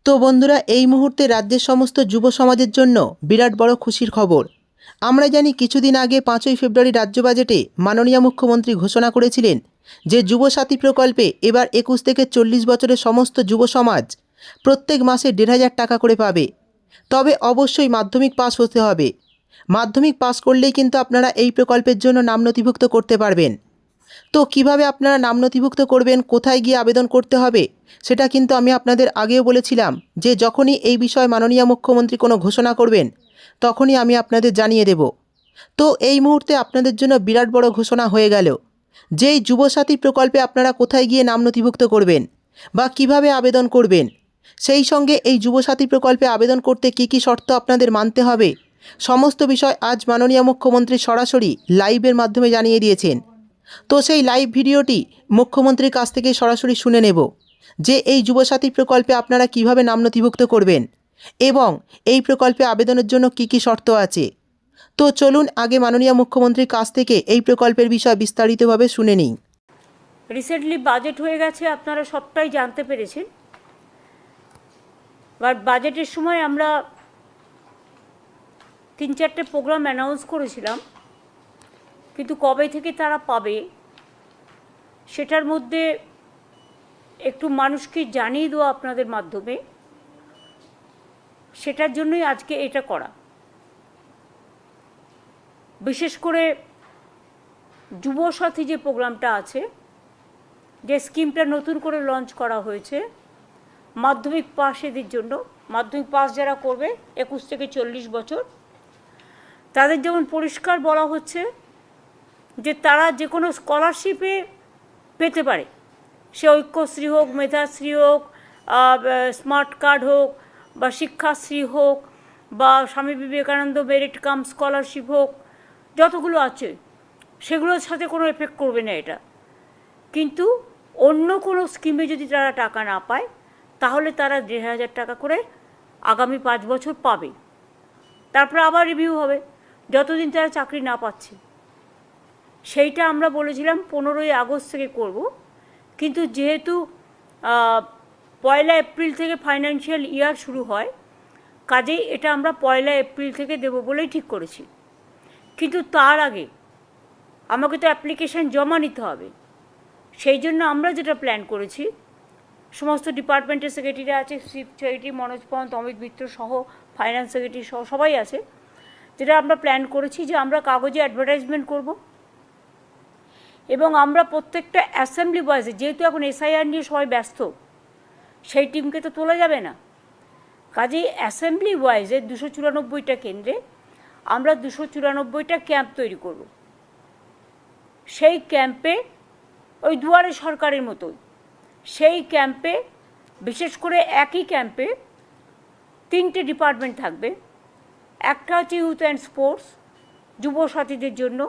তো বন্ধুরা, এই মুহূর্তে রাজ্যের সমস্ত যুব সমাজের জন্য বিরাট বড় খুশির খবর। আমরা জানি কিছুদিন আগে 5ই ফেব্রুয়ারি রাজ্য বাজেটে মাননীয় মুখ্যমন্ত্রী ঘোষণা করেছিলেন যে যুবসাথী প্রকল্পে এবার 21 থেকে 40 বছরের সমস্ত যুব সমাজ প্রত্যেক মাসে 1,500 টাকা করে পাবে। তবে অবশ্যই মাধ্যমিক পাস হতে হবে। মাধ্যমিক পাস করলেই কিন্তু আপনারা এই প্রকল্পের জন্য নাম নথিভুক্ত করতে পারবেন। তো কিভাবে আপনারা নাম নথিভুক্ত করবেন, কোথায় গিয়ে আবেদন করতে হবে, সেটা কিন্তু আমি আপনাদের আগেও বলেছিলাম যে যখনই এই বিষয়ে মাননীয় মুখ্যমন্ত্রী কোনো ঘোষণা করবেন তখনই আমি আপনাদের জানিয়ে দেব। তো এই মুহূর্তে আপনাদের জন্য বিরাট বড় ঘোষণা হয়ে গেল। যেই যুবসাথী প্রকল্পে আপনারা কোথায় গিয়ে নাম নথিভুক্ত করবেন বা কিভাবে আবেদন করবেন, সেই সঙ্গে এই যুবসাথী প্রকল্পে আবেদন করতে কী কী শর্ত আপনাদের মানতে হবে, সমস্ত বিষয় আজ মাননীয় মুখ্যমন্ত্রী সরাসরি লাইভের মাধ্যমে জানিয়ে দিয়েছেন। তো সেই লাইভ ভিডিওটি মুখ্যমন্ত্রীর কাছ থেকে সরাসরি শুনে নেব যে এই যুবসাথী প্রকল্পে আপনারা কিভাবে নাম নথিভুক্ত করবেন এবং এই প্রকল্পে আবেদনের জন্য কী কী শর্ত আছে। তো চলুন আগে মাননীয় মুখ্যমন্ত্রীর কাছ থেকে এই প্রকল্পের বিষয় বিস্তারিতভাবে শুনে নিই। রিসেন্টলি বাজেট হয়ে গেছে, আপনারা সবটাই জানতে পেরেছেন। বাট বাজেটের সময় আমরা 3-4টে প্রোগ্রাম অ্যানাউন্স করেছিলাম, কিন্তু কবে থেকে তারা পাবে সেটার মধ্যে একটু মানুষকে জানিয়ে দেওয়া আপনাদের মাধ্যমে, সেটার জন্যই আজকে এটা করা। বিশেষ করে যুবসাথী যে প্রোগ্রামটা আছে, যে স্কিমটা নতুন করে লঞ্চ করা হয়েছে মাধ্যমিক পাশেদের জন্য, মাধ্যমিক পাস যারা করবে 21 থেকে 40 বছর, তাদের যেমন পরিষ্কার বলা হচ্ছে যে তারা যে কোনো স্কলারশিপে পেতে পারে, সে ঐক্যশ্রী হোক, মেধাশ্রী হোক, স্মার্ট কার্ড হোক, বা শিক্ষাশ্রী হোক, বা Swami Vivekananda merit cum scholarship হোক, যতগুলো আছে সেগুলোর সাথে কোনো এফেক্ট করবে না এটা। কিন্তু অন্য কোনো স্কিমে যদি তারা টাকা না পায় তাহলে তারা 1,500 টাকা করে আগামী 5 বছর পাবে। তারপরে আবার রিভিউ হবে যতদিন তারা চাকরি না পাচ্ছে। সেইটা আমরা বলেছিলাম 15ই আগস্ট থেকে করব, কিন্তু যেহেতু 1 এপ্রিল থেকে ফাইন্যান্সিয়াল ইয়ার শুরু হয়, কাজেই এটা আমরা 1 এপ্রিল থেকে দেব বলেই ঠিক করেছি। কিন্তু তার আগে আমাকে তো অ্যাপ্লিকেশান জমা নিতে হবে। সেই জন্য আমরা যেটা প্ল্যান করেছি, সমস্ত ডিপার্টমেন্টের সেক্রেটারি আছে, চিফ সেক্রেটারি মনোজ পন্ত, অমিত মিত্র সহ, ফাইন্যান্স সেক্রেটারি সহ সবাই আছে, যেটা আমরা প্ল্যান করেছি যে আমরা কাগজে অ্যাডভার্টাইজমেন্ট করব এবং আমরা প্রত্যেকটা অ্যাসেম্বলি বয়েসে, যেহেতু এখন এসআইআর নিয়ে সবাই ব্যস্ত, সেই টিমকে তো তোলা যাবে না, কাজেই অ্যাসেম্বলি ওয়াইজে 294টা কেন্দ্রে আমরা 294টা ক্যাম্প তৈরি করব। সেই ক্যাম্পে ওই দুয়ারে সরকারের মতোই, সেই ক্যাম্পে বিশেষ করে একই ক্যাম্পে 3টে ডিপার্টমেন্ট থাকবে। একটা হচ্ছে ইউথ অ্যান্ড স্পোর্টস, যুবসাথীদের জন্য।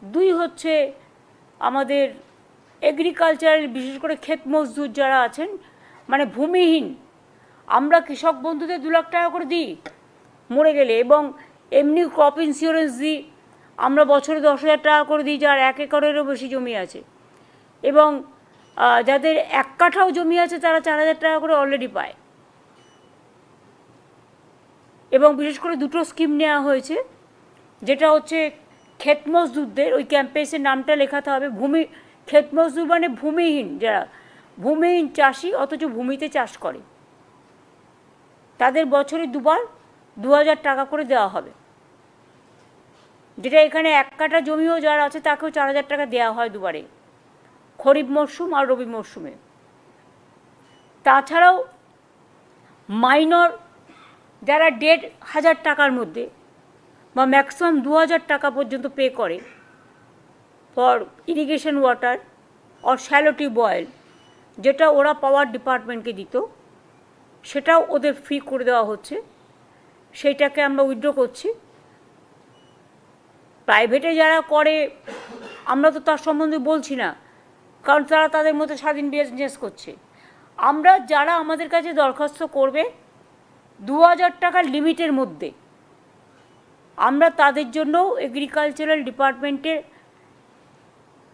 2 হচ্ছে আমাদের এগ্রিকালচারাল, বিশেষ করে ক্ষেত মজদুর যারা আছেন, মানে ভূমিহীন। আমরা কৃষক বন্ধুদের 2 লাখ টাকা করে দিই মরে গেলে, এবং এমনি ক্রপ ইন্স্যুরেন্স দিই আমরা, বছরে 10,000 টাকা করে দিই যার 1 একরেরও বেশি জমি আছে, এবং যাদের 1 কাঠাও জমি আছে তারা 4,000 টাকা করে অলরেডি পায়। এবং বিশেষ করে 2টো স্কিম নেওয়া হয়েছে, যেটা হচ্ছে ক্ষেত মজদুরদের, ওই ক্যাম্পেসের নামটা লেখাতে হবে, ক্ষেত মজদুর মানে ভূমিহীন, যারা ভূমিহীন চাষি অথচ ভূমিতে চাষ করে, তাদের বছরে 2 বার 2,000 টাকা করে দেওয়া হবে। যেটা এখানে 1 কাঠা জমিও যারা আছে তাকেও 4,000 টাকা দেওয়া হয় 2 বারে, খরিফ মরশুম আর রবি মরশুমে। তাছাড়াও মাইনর যারা 1,500 টাকার মধ্যে বা ম্যাক্সিমাম 2,000 টাকা পর্যন্ত পে করে for irrigation water or shallow tubewell, যেটা ওরা পাওয়ার ডিপার্টমেন্টকে দিত, সেটাও ওদের ফ্রি করে দেওয়া হচ্ছে। সেইটাকে আমরা উইথড্র করছি। প্রাইভেটে যারা করে আমরা তো তার সম্বন্ধে বলছি না, কারণ তারা তাদের মধ্যে স্বাধীন বিজনেস করছে। আমরা যারা আমাদের কাছে দরখাস্ত করবে 2,000 টাকার লিমিটের মধ্যে, আমরা তাদের জন্য এগ্রিকালচারাল ডিপার্টমেন্টের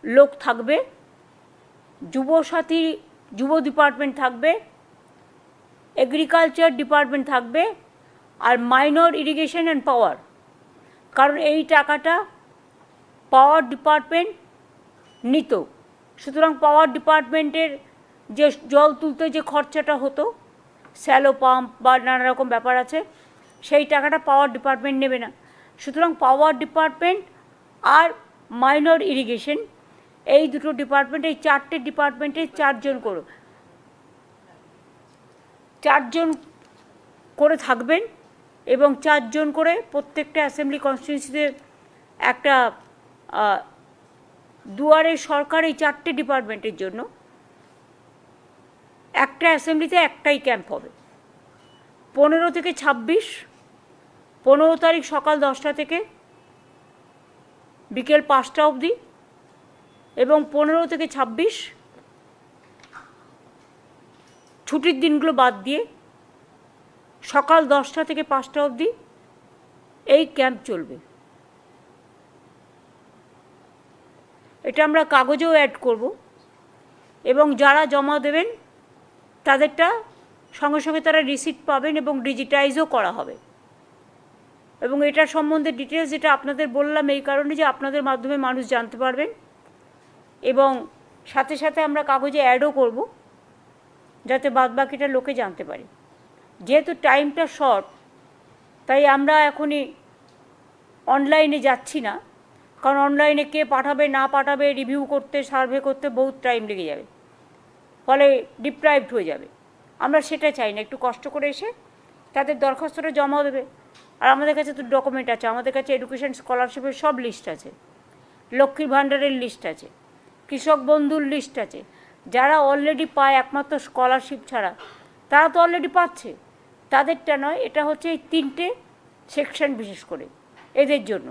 লোক থাকবে, যুবসাথী যুব ডিপার্টমেন্ট থাকবে, এগ্রিকালচার ডিপার্টমেন্ট থাকবে আর মাইনর ইরিগেশন অ্যান্ড পাওয়ার, কারণ এই টাকাটা পাওয়ার ডিপার্টমেন্ট নিত। সুতরাং পাওয়ার ডিপার্টমেন্টের যে জল তুলতে যে খরচাটা হতো, স্যালো পাম্প বা নানা রকম ব্যাপার আছে, সেই টাকাটা পাওয়ার ডিপার্টমেন্ট নেবে না। সুতরাং পাওয়ার ডিপার্টমেন্ট আর মাইনর ইরিগেশন, এই দুটো ডিপার্টমেন্ট, এই চারটে ডিপার্টমেন্টে চারজন করে থাকবেন এবং 4 জন করে প্রত্যেকটা অ্যাসেম্বলি কনস্টিটিউয়েন্সিতে একটা দুয়ারে সরকার এই 4টে ডিপার্টমেন্টের জন্য একটা অ্যাসেম্বলিতে একটাই ক্যাম্প হবে। 15 থেকে 26, 15 তারিখ সকাল 10টা থেকে বিকেল 5টা অবধি, এবং 15 থেকে 26 ছুটির দিনগুলো বাদ দিয়ে সকাল 10টা থেকে 5টা অবধি এই ক্যাম্প চলবে। এটা আমরা কাগজেও অ্যাড করব এবং যারা জমা দেবেন তাদেরটা সঙ্গে সঙ্গে তারা রিসিপ্ট পাবেন এবং ডিজিটাইজও করা হবে। এবং এটা সম্বন্ধে ডিটেলস যেটা আপনাদের বললাম এই কারণে যে আপনাদের মাধ্যমে মানুষ জানতে পারবেন, এবং সাথে সাথে আমরা কাগজে অ্যাডও করব যাতে বাদবাকিটা লোকে জানতে পারে। যেহেতু টাইমটা শর্ট, তাই আমরা এখনই অনলাইনে যাচ্ছি না, কারণ অনলাইনে কে পাঠাবে না পাঠাবে রিভিউ করতে, সার্ভে করতে বহুত টাইম লেগে যাবে, ফলে ডিপ্রাইভড হয়ে যাবে। আমরা সেটা চাই না। একটু কষ্ট করে এসে তাদের দরখাস্তটা জমা দেবে। আর আমাদের কাছে তো ডকুমেন্ট আছে, আমাদের কাছে এডুকেশন স্কলারশিপের সব লিস্ট আছে, লক্ষ্মীর ভাণ্ডারের লিস্ট আছে, কৃষক বন্ধুর লিস্ট আছে। যারা অলরেডি পায় একমাত্র স্কলারশিপ ছাড়া, তারা তো অলরেডি পাচ্ছে, তাদেরটা নয়। এটা হচ্ছে এই 3টে সেকশন বিশেষ করে এদের জন্য।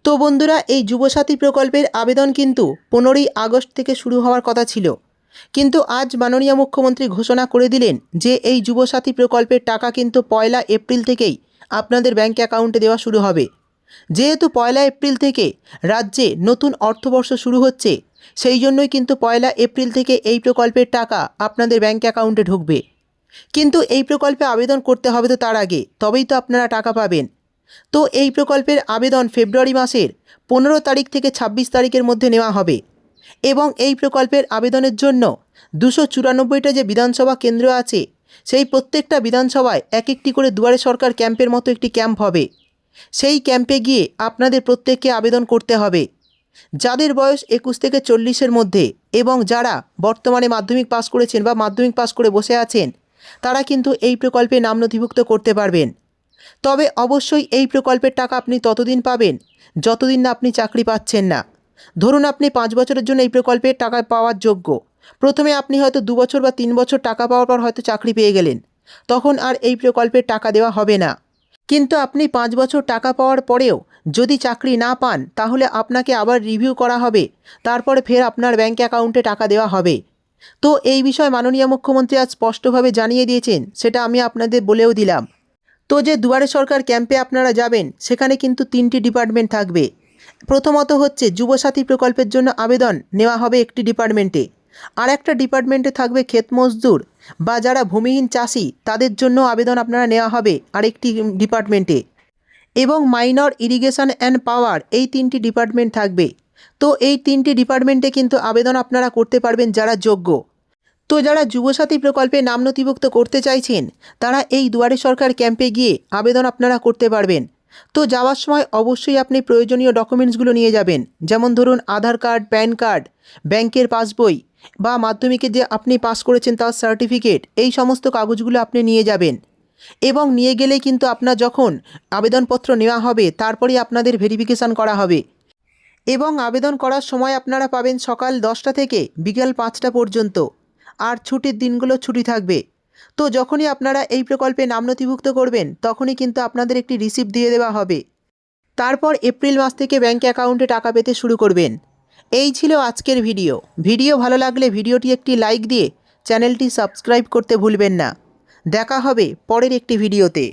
তো বন্ধুরা, এই যুবসাথী প্রকল্পের আবেদন কিন্তু 15ই আগস্ট থেকে শুরু হওয়ার কথা ছিল, কিন্তু আজ মাননীয় মুখ্যমন্ত্রী ঘোষণা করে দিলেন যে এই যুবসাথী প্রকল্পের টাকা কিন্তু 1 এপ্রিল থেকেই আপনাদের ব্যাঙ্ক অ্যাকাউন্টে দেওয়া শুরু হবে। যেহেতু 1 এপ্রিল থেকে রাজ্যে নতুন অর্থবর্ষ শুরু হচ্ছে, সেই জন্যই কিন্তু 1 এপ্রিল থেকে এই প্রকল্পের টাকা আপনাদের ব্যাঙ্ক অ্যাকাউন্টে ঢুকবে। কিন্তু এই প্রকল্পে আবেদন করতে হবে তো তার আগে, তবেই তো আপনারা টাকা পাবেন। তো এই প্রকল্পের আবেদন ফেব্রুয়ারি মাসের 15 তারিখ থেকে 26 তারিখের মধ্যে নেওয়া হবে, এবং এই প্রকল্পের আবেদনের জন্য 294টা যে বিধানসভা কেন্দ্র আছে, সেই প্রত্যেকটা বিধানসভায় এক একটি করে দুয়ারে সরকার ক্যাম্পের মতো একটি ক্যাম্প হবে। সেই ক্যাম্পে গিয়ে আপনাদের প্রত্যেককে আবেদন করতে হবে। যাদের বয়স 21 থেকে 40-এর মধ্যে এবং যারা বর্তমানে মাধ্যমিক পাস করেছেন বা মাধ্যমিক পাস করে বসে আছেন, তারা কিন্তু এই প্রকল্পে নাম নথিভুক্ত করতে পারবেন। তবে অবশ্যই এই প্রকল্পের টাকা আপনি ততদিন পাবেন যতদিন না আপনি চাকরি পাচ্ছেন না। ধরুন আপনি 5 বছরের জন্য এই প্রকল্পের টাকা পাওয়ার যোগ্য। প্রথমে আপনি হয়তো 2 বছর বা 3 বছর টাকা পাওয়ার পর হয়তো চাকরি পেয়ে গেলেন, তখন আর এই প্রকল্পের টাকা দেওয়া হবে না। কিন্তু আপনি 5 বছর টাকা পাওয়ার পরেও যদি চাকরি না পান, তাহলে আপনাকে আবার রিভিউ করা হবে, তারপরে ফের আপনার ব্যাঙ্ক অ্যাকাউন্টে টাকা দেওয়া হবে। তো এই বিষয়ে মাননীয় মুখ্যমন্ত্রী আজ স্পষ্টভাবে জানিয়ে দিয়েছেন, সেটা আমি আপনাদের বলেও দিলাম। তো যে দুয়ারে সরকার ক্যাম্পে আপনারা যাবেন, সেখানে কিন্তু 3টি ডিপার্টমেন্ট থাকবে। প্রথমত হচ্ছে যুবসাথী প্রকল্পের জন্য আবেদন নেওয়া হবে একটি ডিপার্টমেন্টে, আর একটা ডিপার্টমেন্টে থাকবে ক্ষেত মজদুর বা যারা ভূমিহীন চাষি, তাদের জন্য আবেদন আপনারা নেওয়া হবে আরেকটি ডিপার্টমেন্টে, এবং মাইনর ইরিগেশন অ্যান্ড পাওয়ার, এই 3টি ডিপার্টমেন্ট থাকবে। তো এই 3টি ডিপার্টমেন্টে কিন্তু আবেদন আপনারা করতে পারবেন যারা যোগ্য। তো যারা যুবসাথী প্রকল্পে নাম নথিভুক্ত করতে চাইছেন, তারা এই দুয়ারে সরকার ক্যাম্পে গিয়ে আবেদন আপনারা করতে পারবেন। তো যাওয়ার সময় অবশ্যই আপনি প্রয়োজনীয় ডকুমেন্টসগুলো নিয়ে যাবেন, যেমন ধরুন আধার কার্ড, প্যান কার্ড, ব্যাংকের পাসবই বা মাধ্যমিকে যে আপনি পাস করেছেন তার সার্টিফিকেট, এই সমস্ত কাগজগুলো আপনি নিয়ে যাবেন। এবং নিয়ে গেলেই কিন্তু আপনার যখন আবেদনপত্র নেওয়া হবে, তারপরেই আপনাদের ভেরিফিকেশান করা হবে। এবং আবেদন করার সময় আপনারা পাবেন সকাল 10টা থেকে বিকেল 5টা পর্যন্ত, আর ছুটির দিনগুলো ছুটি থাকবে। তো যখনই আপনারা এই প্রকল্পে নাম নথিভুক্ত করবেন, তখনই কিন্তু আপনাদের একটি রিসিপ্ট দিয়ে দেওয়া হবে। তারপর এপ্রিল মাস থেকে ব্যাঙ্ক অ্যাকাউন্টে টাকা পেতে শুরু করবেন। এই ছিল আজকের ভিডিও ভালো লাগলে ভিডিওটি একটি লাইক দিয়ে চ্যানেলটি সাবস্ক্রাইব করতে ভুলবেন না। দেখা হবে পরের একটি ভিডিওতে।